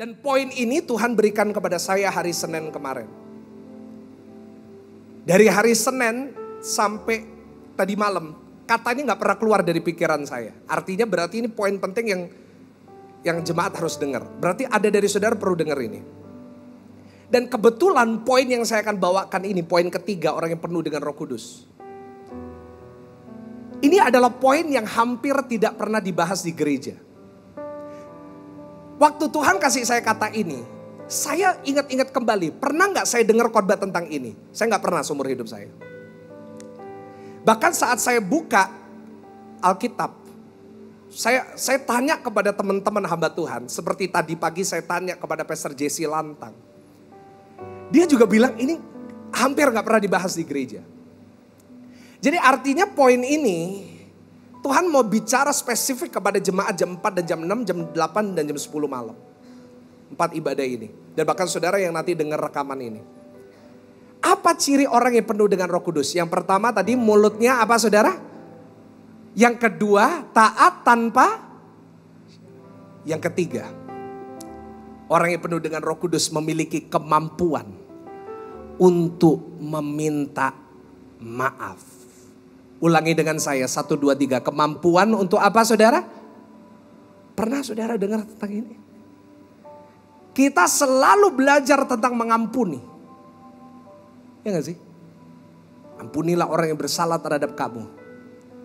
Dan poin ini Tuhan berikan kepada saya hari Senin kemarin. Dari hari Senin sampai tadi malam, kata ini gak pernah keluar dari pikiran saya. Artinya berarti ini poin penting yang jemaat harus dengar. Berarti ada dari saudara perlu dengar ini. Dan kebetulan poin yang saya akan bawakan ini, poin ketiga, orang yang penuh dengan Roh Kudus. Ini adalah poin yang hampir tidak pernah dibahas di gereja. Waktu Tuhan kasih saya kata ini, saya ingat-ingat kembali, pernah gak saya dengar khotbah tentang ini? Saya gak pernah seumur hidup saya. Bahkan saat saya buka Alkitab, saya tanya kepada teman-teman hamba Tuhan, seperti tadi pagi saya tanya kepada Pastor Jesse Lantang. Dia juga bilang ini hampir gak pernah dibahas di gereja. Jadi artinya poin ini, Tuhan mau bicara spesifik kepada jemaat jam 4 dan jam 6, jam 8 dan jam 10 malam. 4 ibadah ini. Dan bahkan saudara yang nanti dengar rekaman ini. Apa ciri orang yang penuh dengan Roh Kudus? Yang pertama tadi mulutnya apa saudara? Yang kedua taat tanpa. Yang ketiga, orang yang penuh dengan Roh Kudus memiliki kemampuan untuk meminta maaf. Ulangi dengan saya, 1, 2, 3. Kemampuan untuk apa saudara? Pernah saudara dengar tentang ini? Kita selalu belajar tentang mengampuni. Ya gak sih? Ampunilah orang yang bersalah terhadap kamu.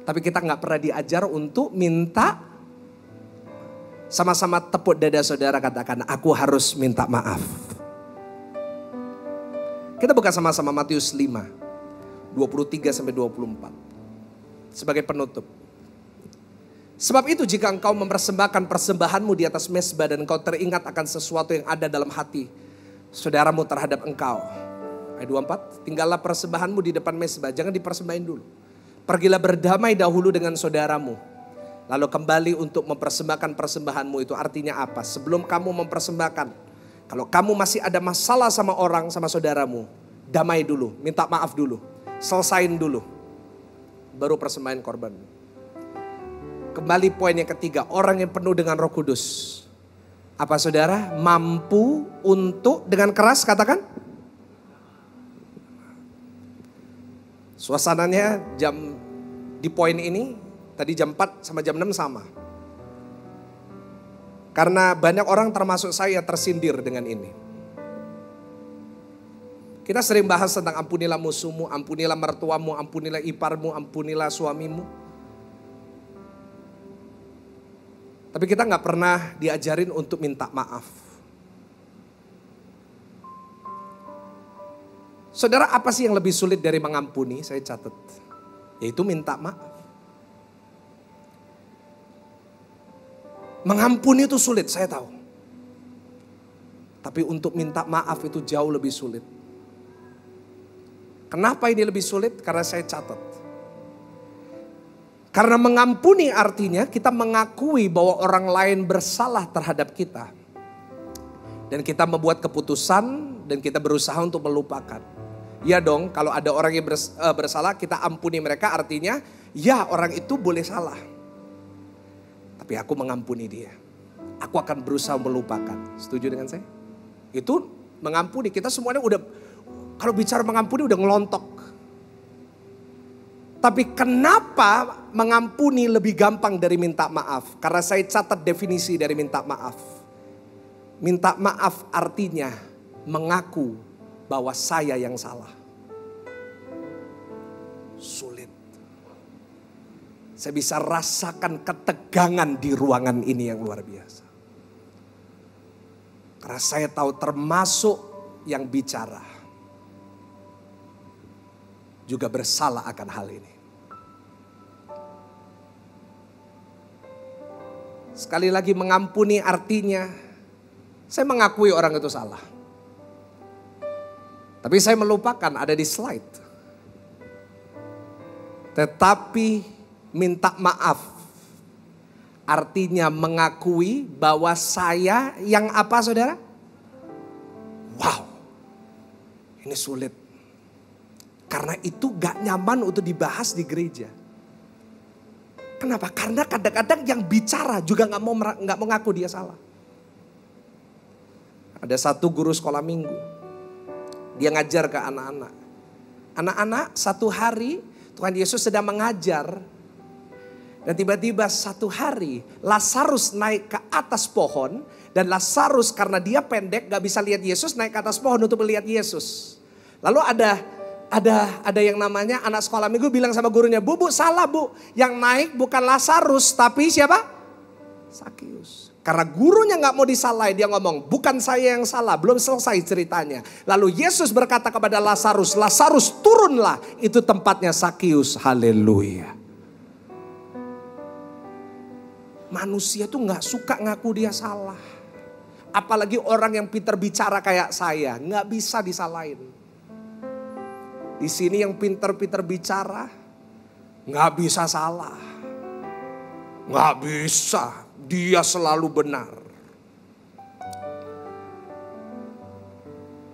Tapi kita gak pernah diajar untuk minta. Sama-sama tepuk dada saudara, katakan, aku harus minta maaf. Kita buka sama-sama Matius 5, 23-24. Sebagai penutup. Sebab itu jika engkau mempersembahkan persembahanmu di atas mezbah dan engkau teringat akan sesuatu yang ada dalam hati saudaramu terhadap engkau. Ayat 24, tinggallah persembahanmu di depan mezbah, jangan dipersembahin dulu. Pergilah berdamai dahulu dengan saudaramu. Lalu kembali untuk mempersembahkan persembahanmu. Itu artinya apa? Sebelum kamu mempersembahkan, kalau kamu masih ada masalah sama orang, sama saudaramu, damai dulu, minta maaf dulu, selesain dulu. Baru persembahan korban. Kembali poin yang ketiga, orang yang penuh dengan Roh Kudus. Apa saudara? Mampu untuk dengan keras katakan. Suasananya jam di poin ini tadi jam 4 sama jam 6 sama. Karena banyak orang termasuk saya tersindir dengan ini. Kita sering bahas tentang ampunilah musuhmu, ampunilah mertuamu, ampunilah iparmu, ampunilah suamimu. Tapi kita gak pernah diajarin untuk minta maaf. Saudara, apa sih yang lebih sulit dari mengampuni? Saya catat. Yaitu minta maaf. Mengampuni itu sulit, saya tahu. Tapi untuk minta maaf itu jauh lebih sulit. Kenapa ini lebih sulit? Karena saya catat. Karena mengampuni artinya kita mengakui bahwa orang lain bersalah terhadap kita. Dan kita membuat keputusan dan kita berusaha untuk melupakan. Ya dong, kalau ada orang yang bersalah kita ampuni mereka, artinya ya orang itu boleh salah. Tapi aku mengampuni dia. Aku akan berusaha melupakan. Setuju dengan saya? Itu mengampuni, kita semuanya udah, kalau bicara mengampuni udah ngelontok. Tapi kenapa mengampuni lebih gampang dari minta maaf? Karena saya catat definisi dari minta maaf. Minta maaf artinya mengaku bahwa saya yang salah. Sulit. Saya bisa rasakan ketegangan di ruangan ini yang luar biasa. Karena saya tahu termasuk yang bicara juga bersalah akan hal ini. Sekali lagi mengampuni artinya saya mengakui orang itu salah. Tapi saya melupakan, ada di slide. Tetapi minta maaf artinya mengakui bahwa saya yang apa saudara? Wow, ini sulit. Karena itu gak nyaman untuk dibahas di gereja. Kenapa? Karena kadang-kadang yang bicara juga gak mau ngaku dia salah. Ada satu guru sekolah minggu. Dia ngajar ke anak-anak. Anak-anak, satu hari Tuhan Yesus sedang mengajar. Dan tiba-tiba satu hari Lazarus naik ke atas pohon. Dan Lazarus karena dia pendek gak bisa lihat Yesus, naik ke atas pohon untuk melihat Yesus. Lalu ada yang namanya anak sekolah minggu bilang sama gurunya, Bu salah bu. Yang naik bukan Lazarus tapi siapa? Sakius. Karena gurunya gak mau disalahin, dia ngomong, bukan saya yang salah, belum selesai ceritanya. Lalu Yesus berkata kepada Lazarus, Lazarus turunlah, itu tempatnya Sakius. Haleluya. Manusia tuh gak suka ngaku dia salah. Apalagi orang yang pintar bicara kayak saya, gak bisa disalahin. Di sini yang pintar-pintar bicara, gak bisa salah. Gak bisa. Dia selalu benar.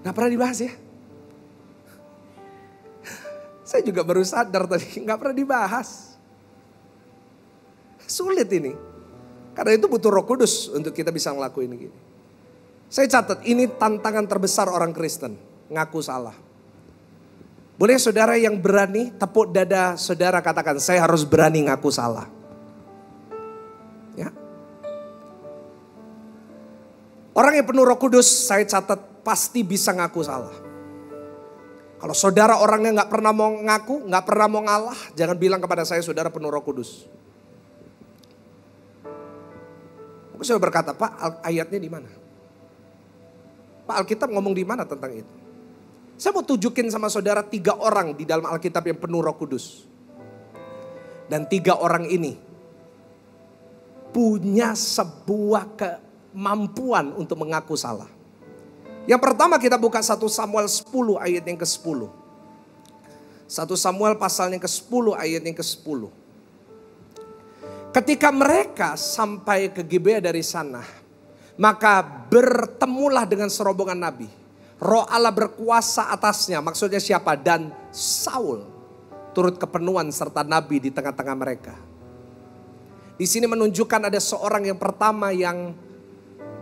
Gak pernah dibahas ya. Saya juga baru sadar tadi. Gak pernah dibahas. Sulit ini. Karena itu butuh Roh Kudus untuk kita bisa ngelakuin gini. Saya catat ini tantangan terbesar orang Kristen. Ngaku salah. Boleh saudara yang berani tepuk dada saudara katakan, saya harus berani ngaku salah. Ya. Orang yang penuh Roh Kudus, saya catat pasti bisa ngaku salah. Kalau saudara orangnya gak pernah mau ngaku, gak pernah mau ngalah, jangan bilang kepada saya saudara penuh Roh Kudus. Aku sudah berkata, Pak ayatnya di mana? Pak Alkitab ngomong di mana tentang itu? Saya mau tunjukin sama saudara 3 orang di dalam Alkitab yang penuh Roh Kudus. Dan 3 orang ini punya sebuah kemampuan untuk mengaku salah. Yang pertama kita buka 1 Samuel 10 ayat yang ke-10. 1 Samuel pasal yang ke-10 ayat yang ke-10. Ketika mereka sampai ke Gibea dari sana, maka bertemulah dengan serombongan nabi. Roh Allah berkuasa atasnya, maksudnya siapa? Dan Saul turut kepenuhan serta nabi di tengah-tengah mereka. Di sini menunjukkan ada seorang yang pertama yang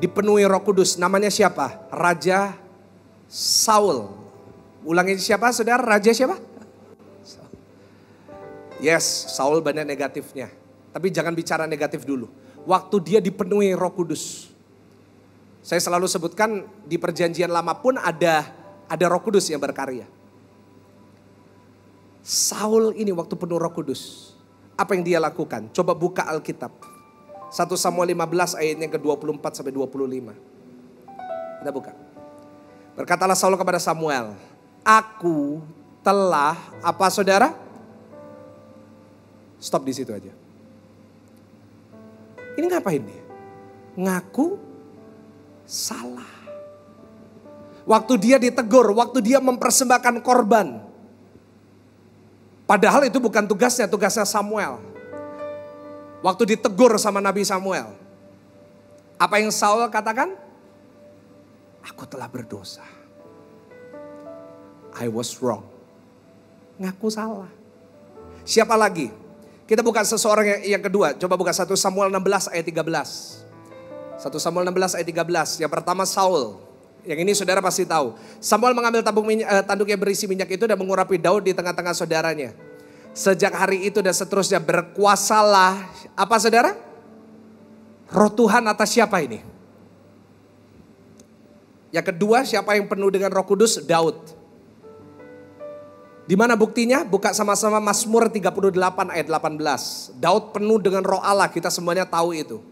dipenuhi Roh Kudus. Namanya siapa? Raja Saul. Ulangi siapa saudara? Raja siapa? Yes, Saul banyak negatifnya. Tapi jangan bicara negatif dulu. Waktu dia dipenuhi Roh Kudus. Saya selalu sebutkan di perjanjian lama pun ada Roh Kudus yang berkarya. Saul ini waktu penuh Roh Kudus. Apa yang dia lakukan? Coba buka Alkitab. 1 Samuel 15 ayatnya ke-24 sampai 25. Kita buka. Berkatalah Saul kepada Samuel, aku telah apa saudara? Stop di situ aja. Ini ngapain dia? Ngaku salah. Waktu dia ditegur, waktu dia mempersembahkan korban. Padahal itu bukan tugasnya Samuel. Waktu ditegur sama Nabi Samuel. Apa yang Saul katakan? Aku telah berdosa. I was wrong. Ngaku salah. Siapa lagi? Kita buka seseorang yang kedua. Coba buka 1 Samuel 16 ayat 13. 1 Samuel 16 ayat 13. Yang pertama Saul. Yang ini saudara pasti tahu. Samuel mengambil tanduk yang berisi minyak itu dan mengurapi Daud di tengah-tengah saudaranya. Sejak hari itu dan seterusnya berkuasalah. Apa saudara? Roh Tuhan atas siapa ini? Yang kedua siapa yang penuh dengan Roh Kudus? Daud. Di mana buktinya? Buka sama-sama Mazmur 38 ayat 18. Daud penuh dengan Roh Allah, kita semuanya tahu itu.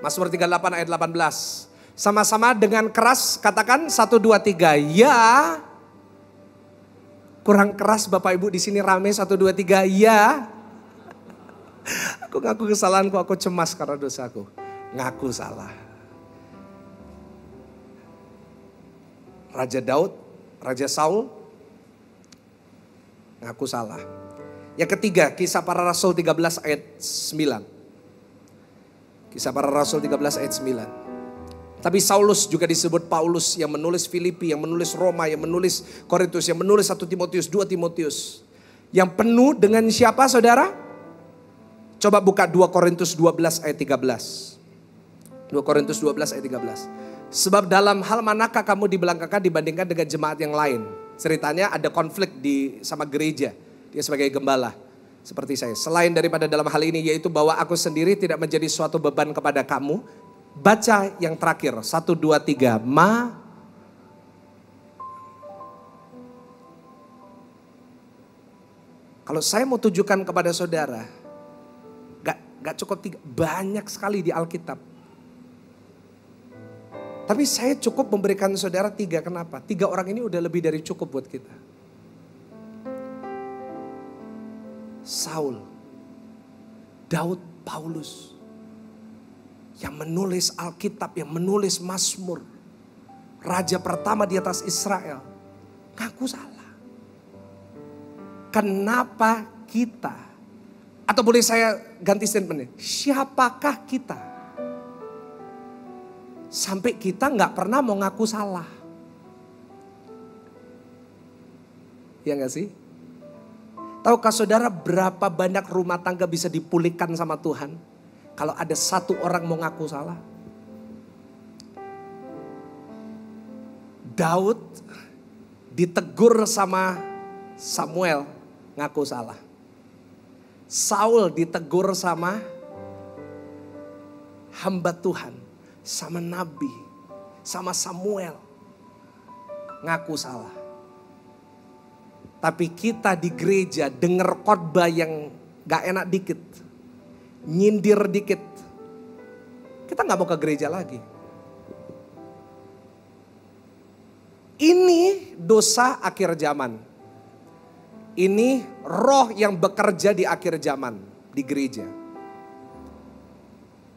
Mazmur 38 ayat 18. Sama-sama dengan keras katakan 1 2 3. Ya. Kurang keras Bapak Ibu di sini rame 1 2 3. Ya. Aku ngaku kesalahanku, aku cemas karena dosaku. Ngaku salah. Raja Daud, Raja Saul ngaku salah. Yang ketiga, Kisah Para Rasul 13 ayat 9. Kisah Para Rasul 13 ayat 9. Tapi Saulus juga disebut Paulus yang menulis Filipi, yang menulis Roma, yang menulis Korintus, yang menulis 1 Timotius, 2 Timotius. Yang penuh dengan siapa saudara? Coba buka 2 Korintus 12 ayat 13. 2 Korintus 12 ayat 13. Sebab dalam hal manakah kamu dibelangkakan dibandingkan dengan jemaat yang lain? Ceritanya ada konflik sama gereja. Dia sebagai gembala seperti saya. Selain daripada dalam hal ini, yaitu bahwa aku sendiri tidak menjadi suatu beban kepada kamu. Baca yang terakhir, 1, 2, 3. Kalau saya mau tujukan kepada saudara, gak cukup 3, banyak sekali di Alkitab. Tapi saya cukup memberikan saudara 3, kenapa? 3 orang ini udah lebih dari cukup buat kita. Saul, Daud, Paulus, yang menulis Alkitab, yang menulis Mazmur, raja pertama di atas Israel, ngaku salah. Kenapa kita, atau boleh saya ganti statementnya, siapakah kita? Sampai kita gak pernah mau ngaku salah. Ya gak sih? Tahukah saudara berapa banyak rumah tangga bisa dipulihkan sama Tuhan kalau ada satu orang mau ngaku salah? Daud ditegur sama Samuel ngaku salah. Saul ditegur sama hamba Tuhan, sama nabi, sama Samuel, ngaku salah. Tapi kita di gereja dengar khotbah yang gak enak dikit, nyindir dikit, kita gak mau ke gereja lagi. Ini dosa akhir zaman. Ini roh yang bekerja di akhir zaman di gereja.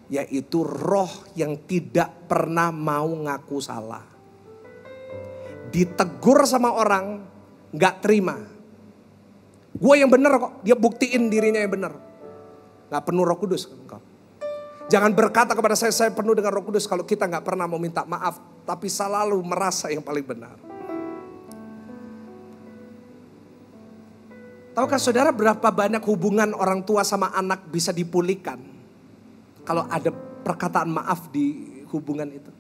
Yaitu roh yang tidak pernah mau ngaku salah. Ditegur sama orang, gak terima. Gue yang benar kok, dia buktiin dirinya yang benar. Gak penuh Roh Kudus. Jangan berkata kepada saya penuh dengan Roh Kudus kalau kita gak pernah mau minta maaf. Tapi selalu merasa yang paling benar. Tahukah saudara berapa banyak hubungan orang tua sama anak bisa dipulihkan kalau ada perkataan maaf di hubungan itu?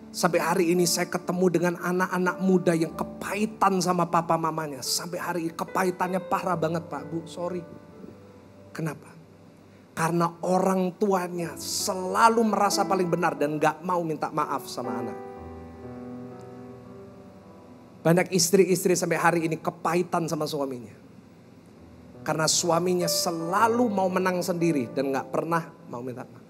Sampai hari ini saya ketemu dengan anak-anak muda yang kepahitan sama papa mamanya. Sampai hari ini kepahitannya parah banget, Pak, Bu, sorry. Kenapa? Karena orang tuanya selalu merasa paling benar dan gak mau minta maaf sama anak. Banyak istri-istri sampai hari ini kepahitan sama suaminya. Karena suaminya selalu mau menang sendiri dan gak pernah mau minta maaf.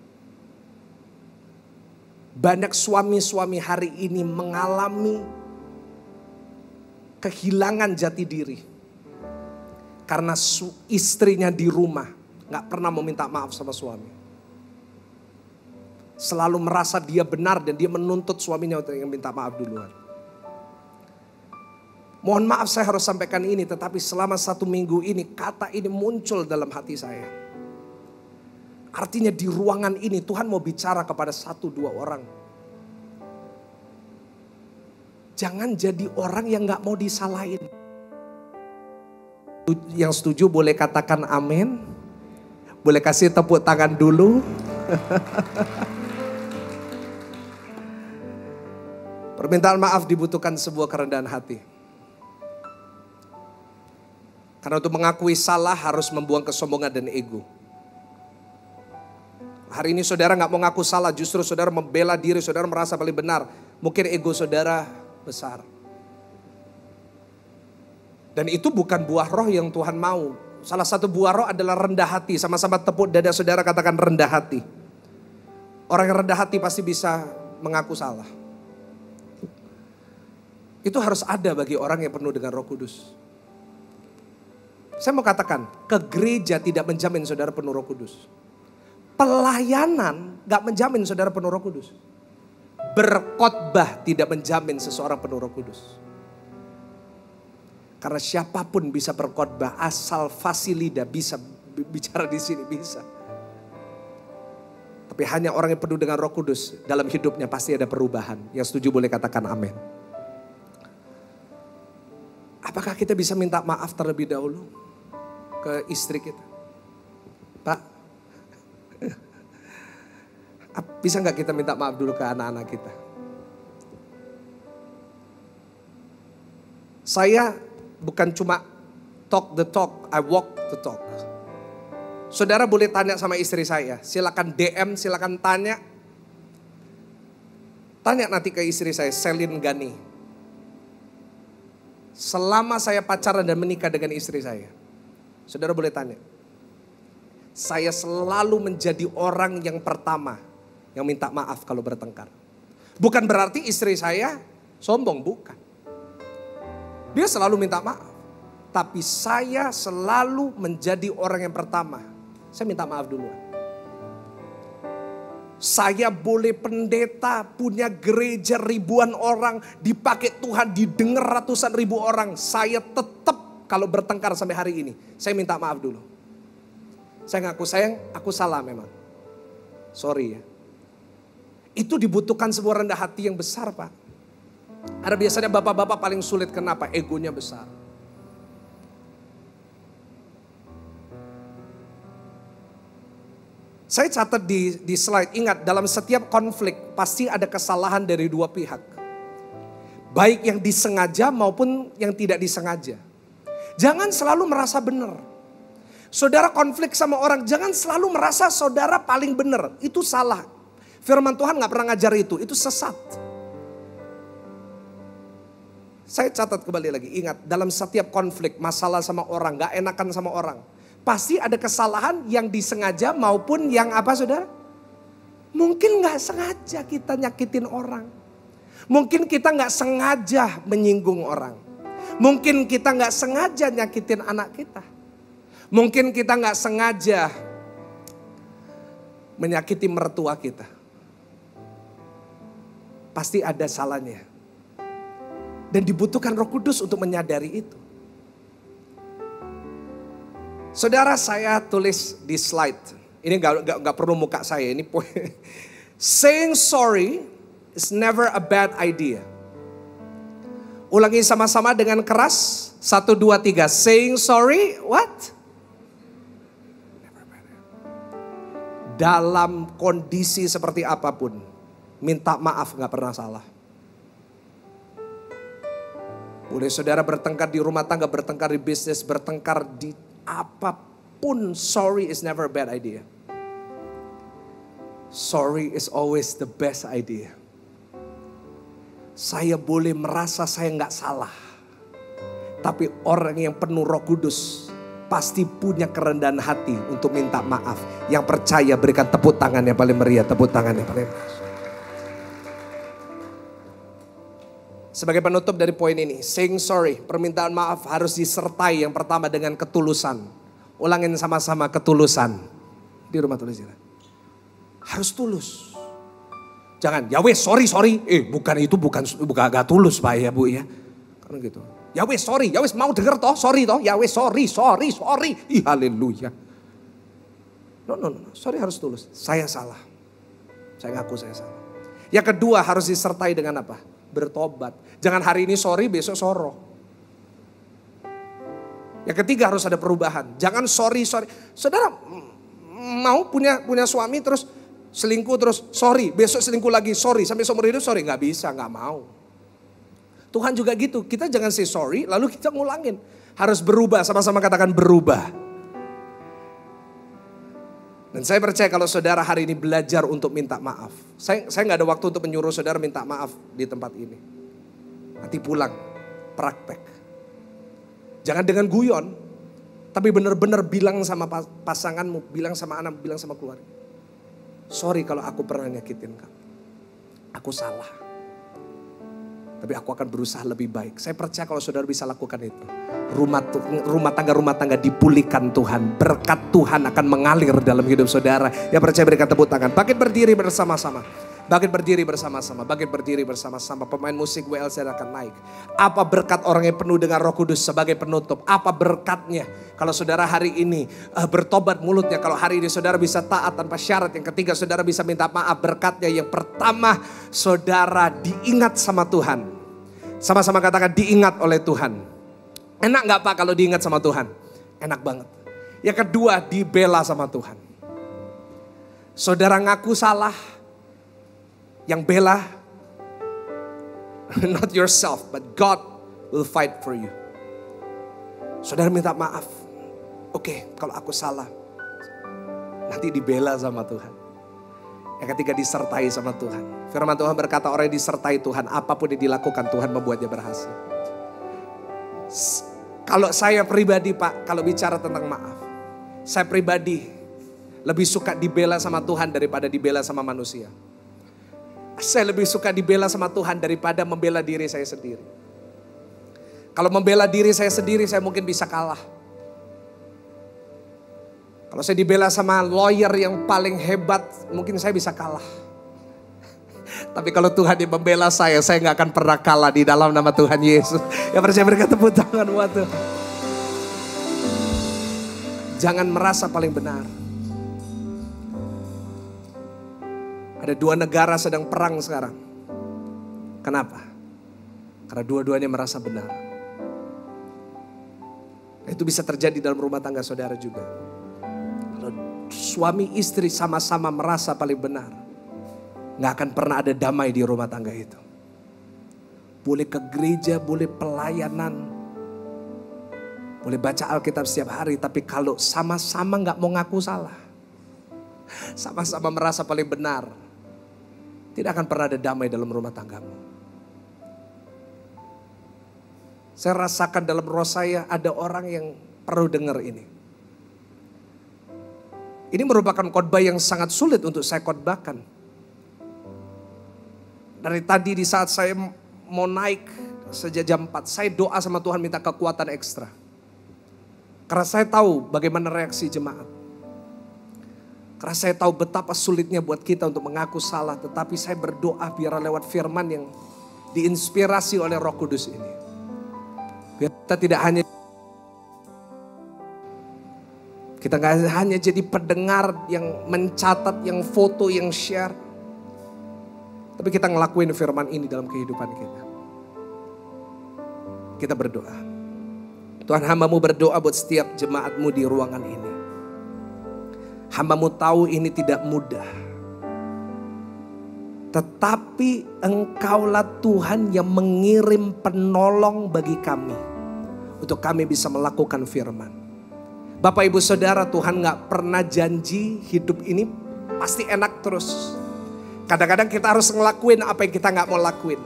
Banyak suami-suami hari ini mengalami kehilangan jati diri. Karena istrinya di rumah gak pernah mau minta maaf sama suami. Selalu merasa dia benar dan dia menuntut suaminya untuk yang minta maaf duluan. Mohon maaf saya harus sampaikan ini, tetapi selama 1 minggu ini kata ini muncul dalam hati saya. Artinya di ruangan ini Tuhan mau bicara kepada 1-2 orang. Jangan jadi orang yang gak mau disalahin. Yang setuju boleh katakan amin. Boleh kasih tepuk tangan dulu. Permintaan maaf dibutuhkan sebuah kerendahan hati. Karena untuk mengakui salah harus membuang kesombongan dan ego. Hari ini saudara gak mau ngaku salah, justru saudara membela diri, saudara merasa paling benar. Mungkin ego saudara besar. Dan itu bukan buah roh yang Tuhan mau. Salah satu buah roh adalah rendah hati. Sama-sama tepuk dada saudara, katakan rendah hati. Orang yang rendah hati pasti bisa mengaku salah. Itu harus ada bagi orang yang penuh dengan Roh Kudus. Saya mau katakan, ke gereja tidak menjamin saudara penuh Roh Kudus. Pelayanan gak menjamin saudara penuh Roh Kudus. Berkhotbah tidak menjamin seseorang penuh Roh Kudus. Karena siapapun bisa berkhotbah, asal fasilida bisa bicara di sini bisa. Tapi hanya orang yang penuh dengan Roh Kudus dalam hidupnya pasti ada perubahan. Yang setuju boleh katakan amin. Apakah kita bisa minta maaf terlebih dahulu ke istri kita? Pak, Bisa nggak kita minta maaf dulu ke anak-anak kita? Saya bukan cuma talk the talk, I walk the talk. Saudara boleh tanya sama istri saya, silakan DM, silakan tanya. Tanya nanti ke istri saya, Selin Gani. Selama saya pacaran dan menikah dengan istri saya, saudara boleh tanya. Saya selalu menjadi orang yang pertama yang minta maaf kalau bertengkar. Bukan berarti istri saya sombong, bukan. Dia selalu minta maaf. Tapi saya selalu menjadi orang yang pertama. Saya minta maaf duluan. Saya boleh pendeta, punya gereja ribuan orang, dipakai Tuhan, didengar ratusan ribu orang. Saya tetap kalau bertengkar sampai hari ini, saya minta maaf dulu. Saya ngaku sayang, aku salah memang. Sorry ya. Itu dibutuhkan sebuah rendah hati yang besar, Pak. Ada biasanya bapak-bapak paling sulit, kenapa? Egonya besar. Saya catat di slide, ingat dalam setiap konflik pasti ada kesalahan dari dua pihak. Baik yang disengaja maupun yang tidak disengaja. Jangan selalu merasa benar. Saudara konflik sama orang, jangan selalu merasa saudara paling benar. Itu salah. Firman Tuhan gak pernah ngajar itu sesat. Saya catat kembali lagi, ingat dalam setiap konflik, masalah sama orang, gak enakan sama orang. Pasti ada kesalahan yang disengaja maupun yang apa saudara? Mungkin gak sengaja kita nyakitin orang. Mungkin kita gak sengaja menyinggung orang. Mungkin kita gak sengaja nyakitin anak kita. Mungkin kita gak sengaja menyakiti mertua kita. Pasti ada salahnya. Dan dibutuhkan Roh Kudus untuk menyadari itu. Saudara, saya tulis di slide. Ini gak perlu muka saya. Ini saying sorry is never a bad idea. Ulangi sama-sama dengan keras. 1, 2, 3. Saying sorry, what? Never a bad idea. Dalam kondisi seperti apapun, minta maaf gak pernah salah. Boleh saudara bertengkar di rumah tangga, bertengkar di bisnis, bertengkar di apapun. Sorry is never a bad idea. Sorry is always the best idea. Saya boleh merasa saya gak salah. Tapi orang yang penuh Roh Kudus pasti punya kerendahan hati untuk minta maaf. Yang percaya berikan tepuk tangan yang paling meriah, tepuk tangan yang paling meriah. Sebagai penutup dari poin ini, saying sorry, permintaan maaf harus disertai yang pertama dengan ketulusan. Ulangin sama-sama, ketulusan. Di rumah tulis ya. Harus tulus. Jangan, ya wes sorry. Bukan gak tulus Pak ya Bu ya. Karena gitu. Ya wes sorry, ya wes mau denger toh, sorry toh. Ya wes sorry. Ih haleluya. No, sorry harus tulus. Saya salah. Saya ngaku saya salah. Yang kedua harus disertai dengan apa? Bertobat. Jangan hari ini sorry, besok soro. Yang ketiga harus ada perubahan. Jangan sorry. Saudara mau punya suami terus selingkuh terus sorry, besok selingkuh lagi sorry, sampai seumur hidup sorry, nggak bisa, nggak mau. Tuhan juga gitu. Kita jangan say sorry lalu kita ngulangin. Harus berubah, sama-sama katakan berubah. Dan saya percaya kalau saudara hari ini belajar untuk minta maaf. Saya gak ada waktu untuk menyuruh saudara minta maaf di tempat ini. Nanti pulang, praktek. Jangan dengan guyon. Tapi benar-benar bilang sama pasanganmu, bilang sama anak, bilang sama keluarga. Sorry kalau aku pernah nyakitin kamu. Aku salah. Tapi aku akan berusaha lebih baik. Saya percaya kalau saudara bisa lakukan itu. Rumah tangga dipulihkan Tuhan. Berkat Tuhan akan mengalir dalam hidup saudara. Yang percaya berikan tepuk tangan. Bangkit berdiri bersama-sama. Pemain musik WLC akan naik. Apa berkat orang yang penuh dengan Roh Kudus sebagai penutup? Apa berkatnya? Kalau saudara hari ini bertobat mulutnya. Kalau hari ini saudara bisa taat tanpa syarat. Yang ketiga saudara bisa minta maaf. Berkatnya yang pertama, saudara diingat sama Tuhan. Sama-sama katakan diingat oleh Tuhan. Enak gak Pak kalau diingat sama Tuhan? Enak banget. Yang kedua dibela sama Tuhan. Saudara ngaku salah, Yang bela, not yourself, but God will fight for you. Saudara minta maaf. Oke, kalau aku salah, nanti dibela sama Tuhan. Ketika disertai sama Tuhan. Firman Tuhan berkata orang yang disertai Tuhan, apapun yang dilakukan Tuhan membuatnya berhasil. Kalau saya pribadi Pak, kalau bicara tentang maaf, saya pribadi lebih suka dibela sama Tuhan daripada dibela sama manusia. Saya lebih suka dibela sama Tuhan daripada membela diri saya sendiri. Kalau membela diri saya sendiri, saya mungkin bisa kalah. Kalau saya dibela sama lawyer yang paling hebat, mungkin saya bisa kalah. Tapi kalau Tuhan yang membela saya nggak akan pernah kalah di dalam nama Tuhan Yesus. Yang percaya berikan tepuk tangan buat Tuhan. Jangan merasa paling benar. Ada 2 negara sedang perang sekarang. Kenapa? Karena dua-duanya merasa benar. Itu bisa terjadi dalam rumah tangga saudara juga. Kalau suami istri sama-sama merasa paling benar, gak akan pernah ada damai di rumah tangga itu. Boleh ke gereja, boleh pelayanan, boleh baca Alkitab setiap hari, tapi kalau sama-sama gak mau ngaku salah, sama-sama merasa paling benar, tidak akan pernah ada damai dalam rumah tanggamu. Saya rasakan dalam roh saya ada orang yang perlu dengar ini. Ini merupakan khotbah yang sangat sulit untuk saya khotbahkan. Dari tadi di saat saya mau naik sejak jam 4, saya doa sama Tuhan minta kekuatan ekstra. Karena saya tahu bagaimana reaksi jemaat. Karena saya tahu betapa sulitnya buat kita untuk mengaku salah. Tetapi saya berdoa biar lewat firman yang diinspirasi oleh Roh Kudus ini. Biar kita nggak hanya jadi pendengar yang mencatat, yang foto, yang share. Tapi kita ngelakuin firman ini dalam kehidupan kita. Kita berdoa. Tuhan, hamba-Mu berdoa buat setiap jemaat-Mu di ruangan ini. Hamba-Mu tahu ini tidak mudah. Tetapi Engkaulah Tuhan yang mengirim penolong bagi kami. Untuk kami bisa melakukan firman. Bapak Ibu Saudara, Tuhan gak pernah janji hidup ini pasti enak terus. Kadang-kadang kita harus ngelakuin apa yang kita gak mau lakuin.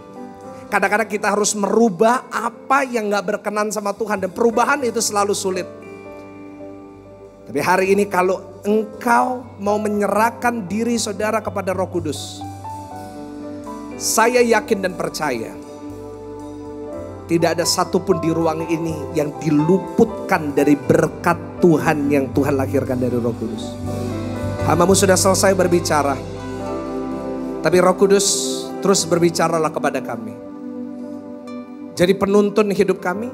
Kadang-kadang kita harus merubah apa yang gak berkenan sama Tuhan. Dan perubahan itu selalu sulit. Tapi hari ini kalau engkau mau menyerahkan diri saudara kepada Roh Kudus, saya yakin dan percaya tidak ada satupun di ruang ini yang diluputkan dari berkat Tuhan yang Tuhan lahirkan dari Roh Kudus. Hamba-Mu sudah selesai berbicara, tapi Roh Kudus terus berbicaralah kepada kami. Jadi penuntun hidup kami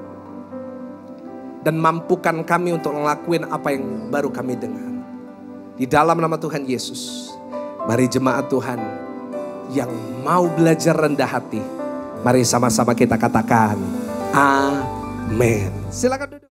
dan mampukan kami untuk ngelakuin apa yang baru kami dengar. Di dalam nama Tuhan Yesus, mari jemaat Tuhan yang mau belajar rendah hati, mari sama-sama kita katakan amin. Silakan duduk.